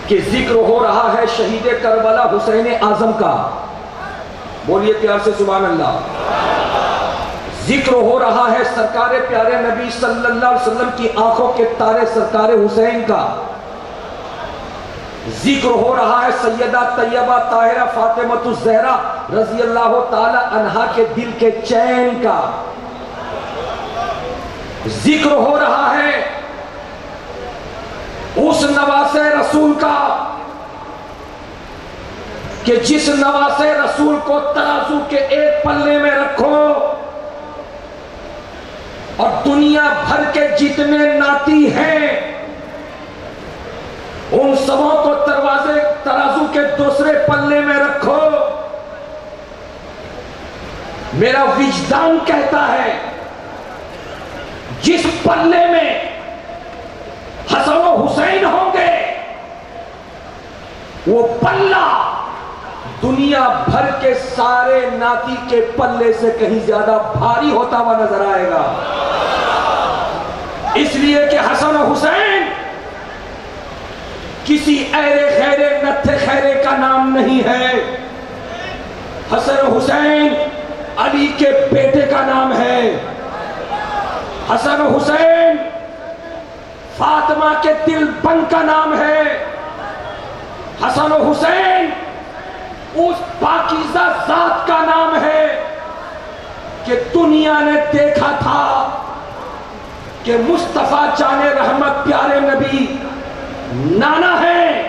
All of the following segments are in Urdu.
کہ ذکر ہو رہا ہے شہید کربلا حسین اعظم کا. بولیے پیار سے سبحان اللہ. ذکر ہو رہا ہے سرکار پیارے نبی صلی اللہ علیہ وسلم کی آنکھوں کے تارے سرکار حسین کا. ذکر ہو رہا ہے سیدہ طیبہ طاہرہ فاطمہ الزہرا رضی اللہ تعالی عنہا کے دل کے چین کا. ذکر ہو رہا ہے اس نواسے رسول کا کہ جس نواسے رسول کو ترازو کے ایک پلے میں رکھو اور دنیا بھر کے جتنے ناتی ہیں ان سبوں کو ترازو کے دوسرے پلے میں رکھو. میرا وجدان کہتا ہے جس پلے میں حسن و حسین ہوں گے وہ پلہ دنیا بھر کے سارے ناتی کے پلے سے کہیں زیادہ بھاری ہوتا ہوا نظر آئے گا. اس لیے کہ حسن و حسین کسی ایرے خیرے نتھے خیرے کا نام نہیں ہے. حسن و حسین علی کے بیٹے کا نام ہے. حسن و حسین فاطمہ کے دل بن کا نام ہے. حسن و حسین اس پاکیزہ ذات کا نام ہے کہ دنیا نے دیکھا تھا کہ مصطفیٰ جان رحمت پیارے نبی نانا ہیں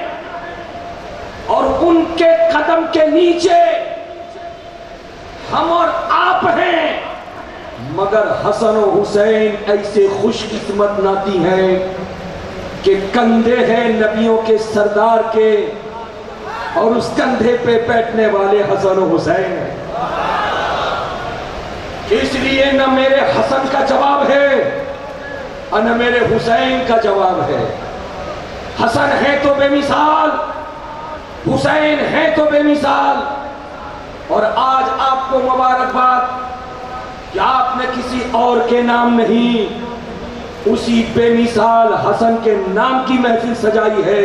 اور ان کے قدم کے نیچے ہم اور آپ ہیں. مگر حسن و حسین ایسے خوش قسمت ناتی ہیں کہ کندھے ہیں نبیوں کے سردار کے اور اس کندھے پہ بیٹھنے والے حسن و حسین ہیں. اس لیے نہ میرے حسن کا جواب ہے اور نہ میرے حسین کا جواب ہے. حسن ہے تو بے مثال, حسین ہے تو بے مثال. اور آج آپ کو مبارکباد کہ آپ نے کسی اور کے نام نہیں اسی بے مثال حسن کے نام کی محفل سجائی ہے,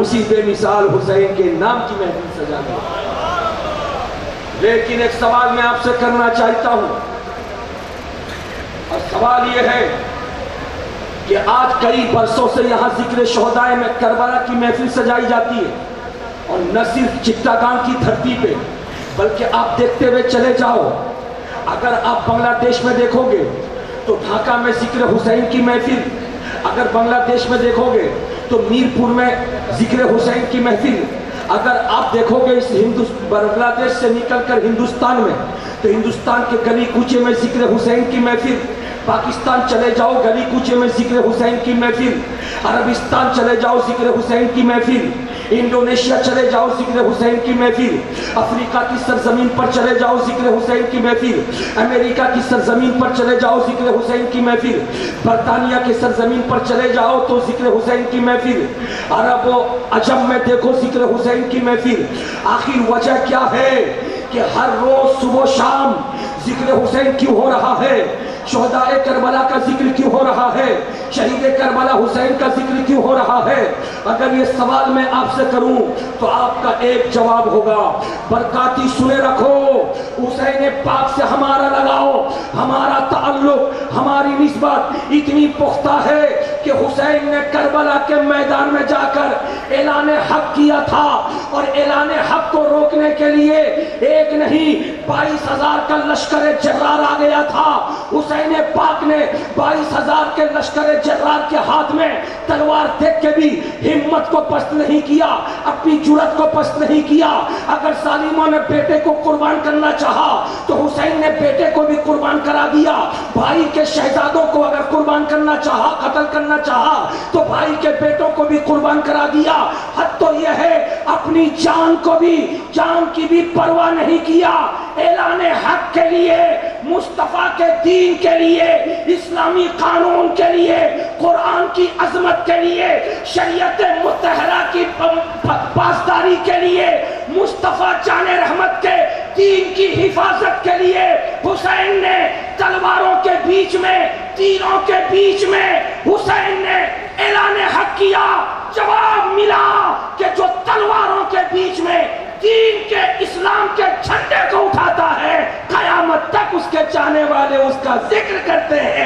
اسی بے مثال حسین کے نام کی محفل سجائی ہے. لیکن ایک سوال میں آپ سے کرنا چاہتا ہوں اور سوال یہ ہے کہ آج کئی برسوں سے یہاں ذکر شہدائے میں کربلا کی محفل سجائی جاتی ہے اور نہ صرف چٹاگان کی دھرتی پہ بلکہ آپ دیکھتے ہوئے چلے جاؤ. اگر آپ بنگلہ دیش میں دیکھو گے تو ڈھاکہ میں ذکر حسین کی محفل, اگر بنگلہ دیش میں دیکھو گے تو میرپور میں ذکر حسین کی محفل, اگر آپ دیکھو گے اس بنگلہ دیش سے نکل کر ہندوستان میں تو ہندوستان کے گلی کوچے میں ذکر حسین کی محفل, پاکستان چلے جاؤ گلی کوچے میں ذکر حسین کی محفل, عربستان چلے جاؤ ذکر حسین کی محفل, انڈونیشیا چلے جاؤ ذکر حسین کی محفل, افریقہ کی سرزمین پر چلے جاؤ ذکر حسین کی محفل, امریکہ کی سرزمین پر چلے جاؤ ذکر حسین کی محفل, برطانیہ کی سرزمین پر چلے جاؤ تو ذکر حسین کی محفل, عرب و عجم میں دیکھو ذکر حسین کی محفل. آخر وجہ کیا ہے کہ ہر روز صبح و شام ذکر حسین کیوں ہو رہا ہے؟ شہدائے کربلا کا ذکر کیوں ہو رہا ہے؟ شہید کربلا حسین کا ذکر کیوں ہو رہا ہے؟ اگر یہ سوال میں آپ سے کروں تو آپ کا ایک جواب ہوگا, برکاتی سنے رکھو, حسین پاک سے ہمارا لگاؤ, ہمارا تعلق, ہماری نسبت اتنی پختہ ہے کہ حسین نے کربلا کے میدان میں جا کر اعلان حق کیا تھا اور اعلان حق کو روکنے کے لیے ایک نہیں 22,000 کا لشکر جرار آ گیا تھا. حسین پاک نے 22,000 کے لشکر جرار کے ہاتھ میں تلوار دیکھ کے بھی ہمت کو پست نہیں کیا, اپنی جرأت کو پست نہیں کیا. اگر ظالموں نے بیٹے کو قربان کرنا چاہا تو حسین نے بیٹے کو بھی قربان کرا دیا. بھائی کے شہزادوں کو اگر قربان کرنا چاہا, قتل کرنا چاہا تو بھائی کے بیٹوں کو بھی قربان کرا دیا. حد تو یہ ہے اپنی جان کو بھی, جان کی بھی پرواہ نہیں کیا. اعلان حق کے لیے, مصطفیٰ کے دین کے لیے, اسلامی قانون کے لیے, قرآن کی عظمت کے لیے, شریعت مطہرہ کی پاسداری کے لیے, مصطفیٰ جان رحمت کے دین کی حفاظت کے لیے حسین نے تلواروں کے بیچ میں, تیروں کے بیچ میں حسین نے اعلان حق کیا. جواب ملا کہ دین کے اسلام کے جھنڈے کو اٹھاتا ہے، قیامت تک اس کے چاہنے والے اس کا ذکر کرتے ہیں۔